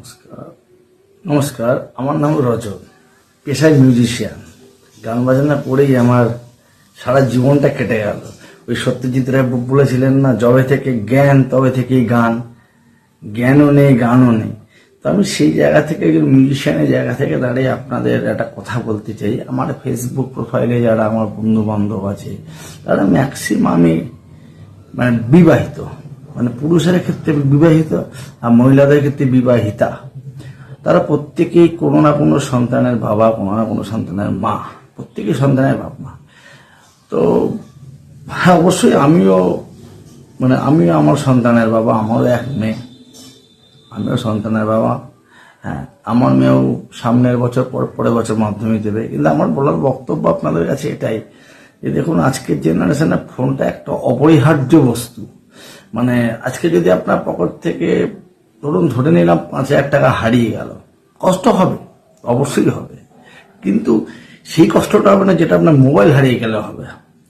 নমস্কার নমস্কার আমার নাম রজত, পেশায় মিউজিশিয়ান। গান বাজনা করেই আমার সারা জীবনটা কেটে গেল। ওই সত্যজিৎ রায় বলেছিলেন না, যবে থেকে জ্ঞান তবে থেকেই গান, জ্ঞানও নেই গানও নেই। তো আমি সেই জায়গা থেকে, একজন মিউজিশিয়ানের জায়গা থেকে দাঁড়িয়ে আপনাদের একটা কথা বলতে চাই। আমার ফেসবুক প্রোফাইলে যারা আমার বন্ধু বান্ধব আছে তারা ম্যাক্সিমামই বিবাহিত, পুরুষের ক্ষেত্রে বিবাহিত আর মহিলাদের ক্ষেত্রে বিবাহিতা। তারা প্রত্যেকেই কোনো না কোনো সন্তানের বাবা, কোনো না কোনো সন্তানের মা, প্রত্যেকেই সন্তানের বাপ মা। তো হ্যাঁ, অবশ্যই আমিও আমার সন্তানের বাবা। আমারও এক মেয়ে, আমিও সন্তানের বাবা। হ্যাঁ, আমার মেয়েও সামনের বছর পরের বছর মাধ্যমিক দেবে। কিন্তু আমার বলার বক্তব্য আপনাদের কাছে এটাই যে দেখুন, আজকের জেনারেশনে ফোনটা একটা অপরিহার্য বস্তু। আজকে যদি আপনার পকেট থেকে ধরে নিলাম 5,000 টাকা হারিয়ে গেল, কষ্ট হবে, অবশ্যই হবে। কিন্তু সেই কষ্টটা হবে না যেটা আপনার মোবাইল হারিয়ে গেলে হবে।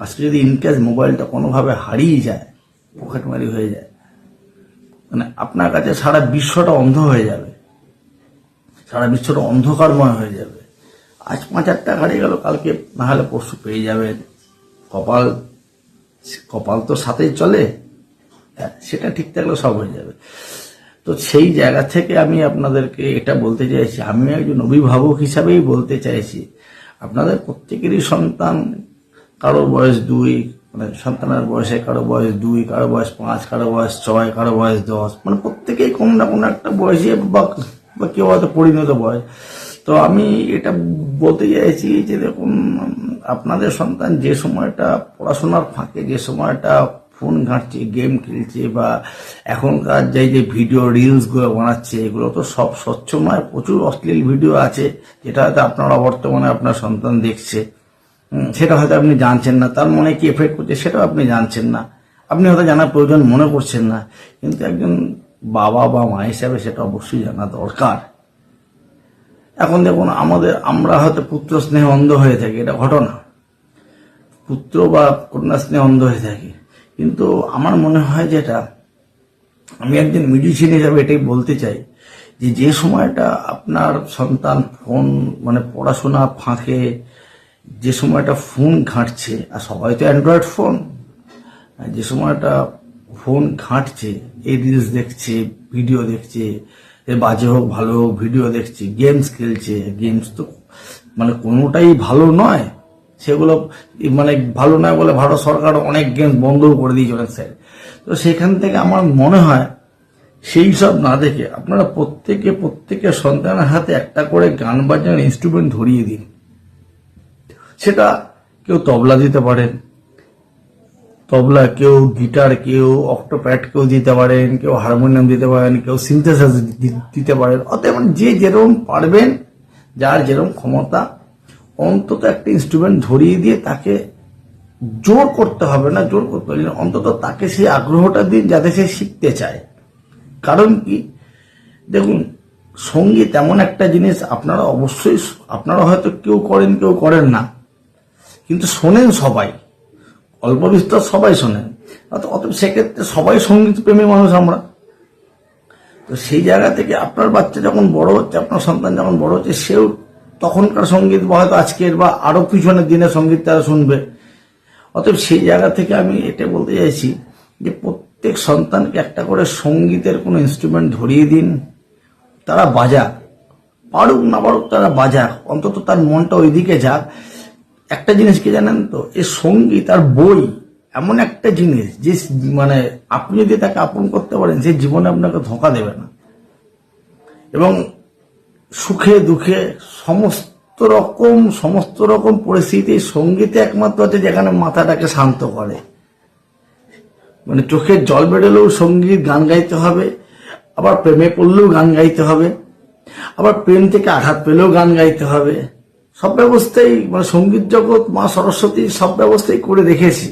আজকে যদি ইনকেস মোবাইলটা কোনোভাবে হারিয়ে যায়, পকেটমারি হয়ে যায়, আপনার কাছে সারা বিশ্বটা অন্ধ হয়ে যাবে, সারা বিশ্বটা অন্ধকারময় হয়ে যাবে। আজ 5,000 টাকা হারিয়ে গেল, কালকে না হলে পরশু পেয়ে যাবেন। কপাল তো সাথেই চলে, সেটা ঠিক থাকলে সব হয়ে যাবে। তো সেই জায়গা থেকে আমি আপনাদেরকে এটা বলতে চাইছি, আমি একজন অভিভাবক হিসাবেই বলতে চাইছি, আপনাদের প্রত্যেকেরই সন্তান, কারো বয়স 2, সন্তানের বয়সে কারো বয়স 2, কারো বয়স 5, কারো বয়স 6, কারো বয়স 10, প্রত্যেকেই কোনো না কোনো একটা বয়সে বা কেউ হয়তো পরিণত বয়স। তো আমি এটা বলতে চাইছি যে দেখুন, আপনাদের সন্তান যে সময়টা পড়াশোনার ফাঁকে, যে সময়টা ফোন ঘাঁটছে, গেম খেলছে, বা এখনকার যে ভিডিও রিলসগুলো বানাচ্ছে, এগুলো তো সব স্বচ্ছময়, প্রচুর অশ্লীল ভিডিও আছে, যেটা হয়তো আপনারা বর্তমানে আপনার সন্তান দেখছে, সেটা হয়তো আপনি জানছেন না। তার মনে কি এফেক্ট করছে সেটাও আপনি জানছেন না, আপনি হয়তো জানার প্রয়োজন মনে করছেন না। কিন্তু একজন বাবা বা মা হিসাবে সেটা অবশ্যই জানা দরকার। এখন দেখুন, আমরা হয়তো পুত্র স্নেহে অন্ধ হয়ে থাকি, এটা ঘটনা, পুত্র বা কন্যা স্নেহে অন্ধ হয়ে থাকি। কিন্তু আমার মনে হয় যেটা, আমি একজন মিউজিশিয়ান হিসাবে এটাই বলতে চাই যে সময়টা আপনার সন্তান ফোন পড়াশোনা ফাঁকে যে সময়টা ফোন ঘাঁটছে, আর সবাই তো অ্যান্ড্রয়েড ফোন, যে সময়টা ফোন ঘাঁটছে, এই রিলস দেখছে, ভিডিও দেখছে, বাজে হোক ভালো হোক ভিডিও দেখছে, গেমস খেলছে, গেমস তো কোনোটাই ভালো নয়, সেগুলো ভালো নয় বলে ভারত সরকার অনেক গেমস বন্ধও করে দিয়েছে অনেক সাইড। তো সেখান থেকে আমার মনে হয় সেই সব না দেখে আপনারা প্রত্যেকের সন্তানের হাতে একটা করে গান বাজানোর ইনস্ট্রুমেন্ট ধরিয়ে দিন। সেটা কেউ তবলা দিতে পারেন, কেউ গিটার, কেউ অক্টোপ্যাড কেউ দিতে পারেন, কেউ হারমোনিয়াম দিতে পারেন, কেউ সিনথেসাইজার দিতে পারেন। অতএব যে যেরকম পারবেন, যার যেরকম ক্ষমতা, অন্তত একটা ইনস্ট্রুমেন্ট ধরিয়ে দিয়ে তাকে জোর করতে হবে না, অন্তত তাকে সেই আগ্রহটা দিন যাতে সে শিখতে চায়। কারণ কি দেখুন, সঙ্গীত এমন একটা জিনিস, আপনারা হয়তো কেউ করেন কেউ করেন না, কিন্তু শোনেন সবাই, অল্প বিস্তর সবাই শোনেন। অতএব সেক্ষেত্রে সবাই সঙ্গীত প্রেমী মানুষ আমরা। তো সেই জায়গা থেকে আপনার বাচ্চা যখন বড় হচ্ছে, আপনার সন্তান যখন বড় হচ্ছে, সেও তখনকার সঙ্গীত বা হয়তো আজকের বা আরো পিছনের দিনের সঙ্গীত তারা শুনবে। অতএব সেই জায়গা থেকে আমি এটা বলতে চাইছি যে প্রত্যেক সন্তানকে একটা করে সঙ্গীতের কোনো ইনস্ট্রুমেন্ট ধরিয়ে দিন, তারা বাজাক, পারুক না পারুক তারা বাজাক, অন্তত তার মনটা ওইদিকে যাক। একটা জিনিস কি জানেন তো, এই সঙ্গীত আর বই এমন একটা জিনিস যে আপনি যদি তাকে আপন করতে পারেন, সে জীবনে আপনাকে ধোঁকা দেবে না। এবং সুখে দুঃখে সমস্ত রকম পরিস্থিতি সঙ্গীতে একমাত্র আছে যেখানে মাথাটাকে শান্ত করে। চোখের জল বেরোলেও সঙ্গীত গান গাইতে হবে, আবার প্রেমে পড়লেও গান গাইতে হবে, আবার প্রেম থেকে আঘাত পেলেও গান গাইতে হবে। সব ব্যবস্থাই সঙ্গীত জগৎ, মা সরস্বতী সব ব্যবস্থাই করে রেখেছি।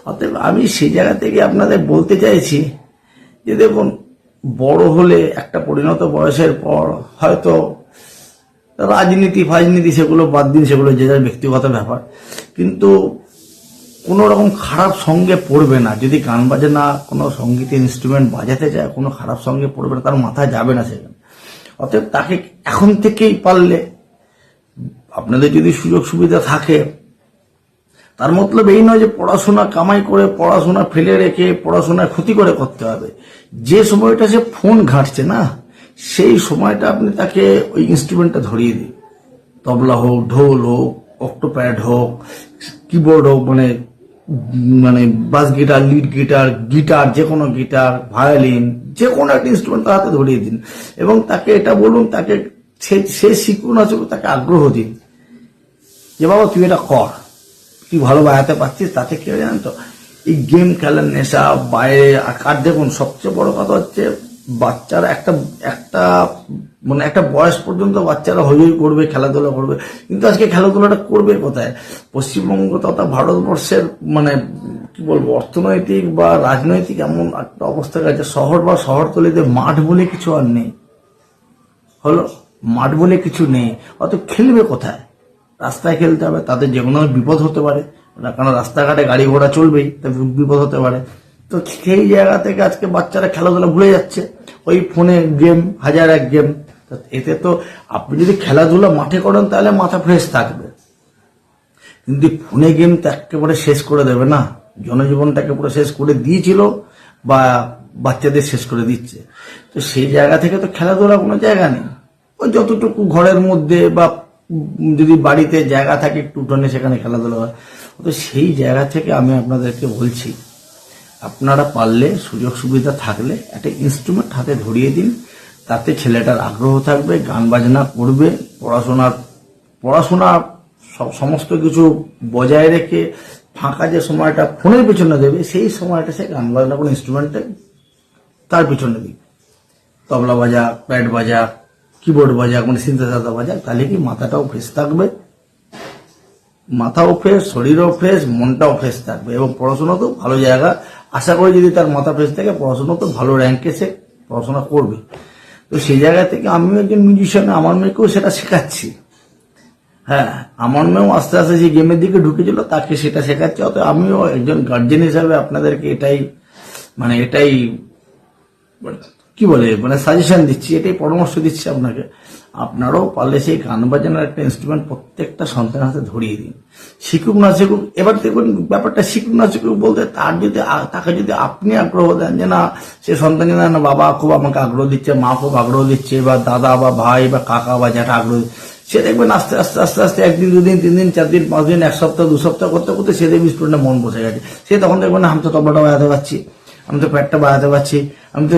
অতএব আমি সেই জায়গা থেকে আপনাদের বলতে চাইছি যে দেখুন, বড় হলে একটা পরিণত বয়সের পর হয়তো রাজনীতি সেগুলো বাদ দিন, সেগুলো যে যার ব্যক্তিগত ব্যাপার, কিন্তু কোনো রকম খারাপ সঙ্গে পড়বে না। যদি গান বাজনা কোনো সঙ্গীতের ইনস্ট্রুমেন্ট বাজাতে চায়, কোনো খারাপ সঙ্গে পড়বে না, তার মাথায় যাবে না সেখানে। অতএব তাকে এখন থেকেই পারলে, আপনাদের যদি সুযোগ সুবিধা থাকে, তার মতলব এই নয় যে পড়াশোনা কামাই করে পড়াশোনা ফেলে রেখে পড়াশোনায় ক্ষতি করে করতে হবে। যে সময়টা সে ফোন ঘাঁটছে না, সেই সময়টা আপনি তাকে ওই ইনস্ট্রুমেন্টটা ধরিয়ে দিন। তবলা হোক, ঢোল হোক, অক্টোপ্যাড হোক, কিবোর্ড হোক, মানে মানে বাস গিটার, লিড গিটার, গিটার, যে কোনো গিটার, ভায়োলিন, যে কোনো একটা ইনস্ট্রুমেন্ট তার হাতে ধরিয়ে দিন এবং তাকে এটা বলুন, তাকে সে শিখুন না শিখুন, তাকে আগ্রহ দিন যে বাবা তুই এটা কর, তুই ভালো বাজাতে পারছিস। তাতে কি হয় জানেন তো, এই গেম খেলার নেশা, বাইরে আর দেখুন সবচেয়ে বড় কথা হচ্ছে বাচ্চারা একটা মানে একটা বয়স পর্যন্ত বাচ্চারা হই করবে, খেলাধুলা করবে, কিন্তু আজকে খেলাধুলাটা করবে কোথায়? পশ্চিমবঙ্গ তথা ভারতবর্ষের মানে কি বলবো, অর্থনৈতিক বা রাজনৈতিক এমন একটা অবস্থা গেছে, শহর বা শহরতলিতে মাঠ বলে কিছু আর নেই। হলো, মাঠ বলে কিছু নেই, অত খেলবে কোথায়? রাস্তায় খেলতে হবে, তাদের যে কোনো বিপদ হতে পারে, কারণ রাস্তাঘাটে গাড়ি ঘোড়া চলবেই, বিপদ হতে পারে। তো সেই জায়গা থেকে আজকে বাচ্চারা খেলাধুলা ভুলে যাচ্ছে, ওই ফোনে গেম, হাজার এক গেম। এতে তো আপনি যদি খেলাধুলা মাঠে করেন তাহলে মাথা ফ্রেশ থাকবে, কিন্তু ফোনে গেম তো একেবারে শেষ করে দেবে না, জনজীবনটাকে পুরো শেষ করে দিয়েছিল বা বাচ্চাদের শেষ করে দিচ্ছে। তো সেই জায়গা থেকে তো খেলাধুলা কোনো জায়গা নেই। ওই যতটুকু ঘরের মধ্যে বা যদি বাড়িতে জায়গা থাকে একটু উঠোনে, সেখানে খেলাধুলা হয়। তো সেই জায়গা থেকে আমি আপনাদেরকে বলছি, আপনারা পারলে সুযোগ সুবিধা থাকলে একটা ইনস্ট্রুমেন্ট হাতে ধরিয়ে দিন, তাতে ছেলেটার আগ্রহ থাকবে, গান বাজনা করবে, পড়াশোনা সমস্ত কিছু বজায় রেখে ফাঁকা যে সময়টা ফোনের পিছনে দেবে, সেই সময়টা সে গান বাজনা কোনো ইনস্ট্রুমেন্টে তার পিছনে দিবে। তবলা বাজা, প্যাড বাজা, কিবোর্ড বাজা, মানে সিনথেসাইজার বাজা, তাহলে কি মাথাটাও ফ্রেশ থাকবে, মাথাও ফ্রেশ, শরীরও ফ্রেশ, মনটাও ফ্রেশ থাকবে এবং পড়াশোনাতেও ভালো জায়গা। আশা করি যদি তার মাথা ফ্রেশ থাকে, পড়াশোনাতেও ভালো র্যাঙ্কে সে পড়াশোনা করবে। তো সেই জায়গা থেকে আমিও একজন মিউজিশিয়ান, আমার মেয়েকেও সেটা শেখাচ্ছি। হ্যাঁ, আমার মেয়েও আস্তে আস্তে যে গেমের দিকে ঢুকেছিল, তাকে সেটা শেখাচ্ছি। অত আমিও একজন গার্জেন হিসাবে আপনাদেরকে এটাই কি বলে মানে সাজেশন দিচ্ছি, এটাই পরামর্শ দিচ্ছি আপনাকে। আপনারাও পারলে সেই গান বাজানোর একটা ইনস্ট্রুমেন্ট প্রত্যেকটা সন্তানের হাতে ধরিয়ে দিন, শিখুক না শিখুক। এবার দেখুন ব্যাপারটা শিখুক না শিখুক বলতে, তাকে যদি আপনি আগ্রহ দেন যে না, সে সন্তান জানে না বাবা খুব আমাকে আগ্রহ দিচ্ছে, মা খুব আগ্রহ দিচ্ছে, বা দাদা বা ভাই বা কাকা বা জ্যাঠা আগ্রহ, সে দেখবেন আস্তে আস্তে আস্তে আস্তে 1 দিন 2 দিন 3 দিন 4 দিন 5 দিন 1 সপ্তাহ 2 সপ্তাহ করতে করতে সে দেখবে স্টুডেন্টের মন বসে গেছে। সে তখন দেখবেন না, আমি তো তবলাটা বাজাতে পারছি, আমি তো প্যাডটা বাজাতে পারছি, আমি তো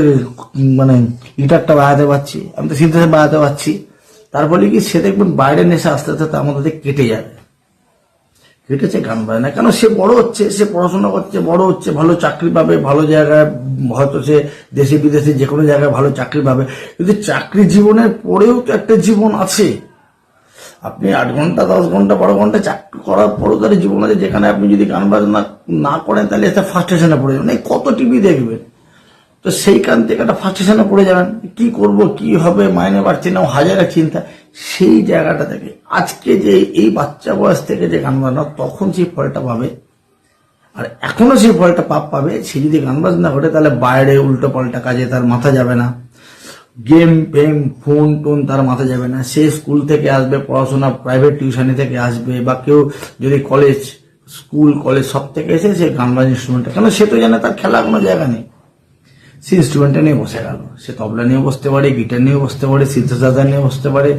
মানে গিটারটা বাজাতে পারছি, আমি তো সিনথেসাইজার বাজাতে পারছি। তার ফলে কি সে দেখবেন বাইরের নেশা আস্তে আস্তে তার মধ্যে কেটে যাবে। কেটেছে গান বাজনা, কেন সে বড় হচ্ছে, সে পড়াশোনা করছে, বড় হচ্ছে, ভালো চাকরি পাবে, ভালো জায়গায় হয়তো সে দেশে বিদেশে যে কোনো জায়গায় ভালো চাকরি পাবে। কিন্তু চাকরি জীবনের পরেও তো একটা জীবন আছে। আপনি 8 ঘন্টা 10 ঘন্টা 12 ঘন্টা চাকরি করার পরেও তার জীবন আছে, যেখানে আপনি যদি গান বাজনা না করেন তাহলে একটা ফার্স্ট্রেশনে পড়ে যাবেন। এই কত টিভি দেখবেন, তো সেইখান থেকে একটা ফার্স্ট্রেশনে পড়ে যাবেন, কি করব, কি হবে, মাইনে বাড়ছে না, হাজার এক চিন্তা। সেই জায়গাটা থেকে আজকে যে এই বাচ্চা বয়স থেকে যে গান বাজনা, তখন সেই ফলটা পাবে, আর এখনো সেই ফলটা পাবে। সে যদি গান বাজনা করে তাহলে বাইরে উল্টো পাল্টা কাজে তার মাথা যাবে না, গেম ফেম ফোন টোন তার মাথা যাবে না। সে স্কুল থেকে আসবে, পড়াশোনা প্রাইভেট টিউশনি থেকে আসবে, বা কেউ যদি কলেজ, স্কুল কলেজ সব থেকে এসে সে গান বাজনা ইনস্ট্রুমেন্টটা, কেন সে তো জানে তার খেলা কোনো জায়গা নেই, সে ইনস্ট্রুমেন্টটা নিয়ে বসে গেল। সে তবলা নিয়ে বসতে পারে, গিটার নিয়ে বসতে পারে, সিনথেসাইজার নিয়ে বসতে পারে,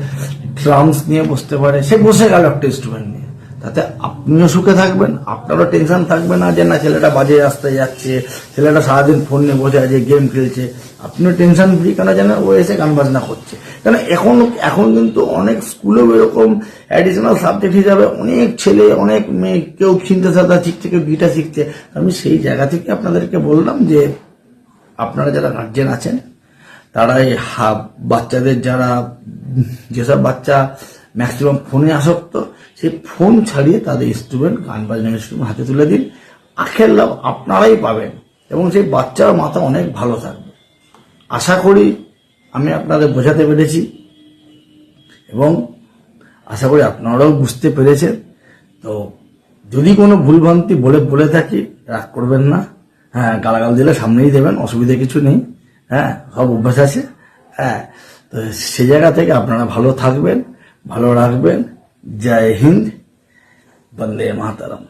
ড্রামস নিয়ে বসতে পারে, সে বসে গেল একটা ইনস্ট্রুমেন্ট নিয়ে। তাতে আপনিও সুখে থাকবেন, আপনারও টেনশন থাকবে না যে না ছেলেটা বাজে রাস্তায় যাচ্ছে, ছেলেটা সারাদিন ফোন নিয়ে বসে আছে, গেম খেলছে। আপনিও টেনশন ফ্রি, কেন জানেন ও এসে গান বাজনা করছে। কেন এখন কিন্তু অনেক স্কুলেও এরকম অ্যাডিশনাল সাবজেক্ট হিসাবে অনেক ছেলে, অনেক মেয়ে, কেউ সিনথেসাইজার শিখছে, কেউ গিটার শিখছে। আমি সেই জায়গা থেকে আপনাদেরকে বললাম যে আপনারা যারা গার্জেন আছেন, তারা এই বাচ্চাদের যেসব বাচ্চা ম্যাক্সিমাম ফোনে আসক্ত, সেই ফোন ছাড়িয়ে তাদের ইনস্ট্রুমেন্ট, গান বাজনা ইনস্ট্রুমেন্ট হাতে তুলে দিন। আখের লাভ আপনারাই পাবেন এবং সেই বাচ্চার মাথা অনেক ভালো থাকবে। আশা করি আমি আপনাদের বোঝাতে পেরেছি এবং আশা করি আপনারাও বুঝতে পেরেছেন। তো যদি কোনো ভুলভ্রান্তি বলে থাকি, রাগ করবেন না। হ্যাঁ, গালাগাল দিলে সামনেই দেবেন, অসুবিধা কিছু নেই। হ্যাঁ, সব অভ্যাস আছে। হ্যাঁ, তো সে জায়গা থেকে আপনারা ভালো থাকবেন, ভালো রাখবেন। জয় হিন্দ, বন্দে মাতরম।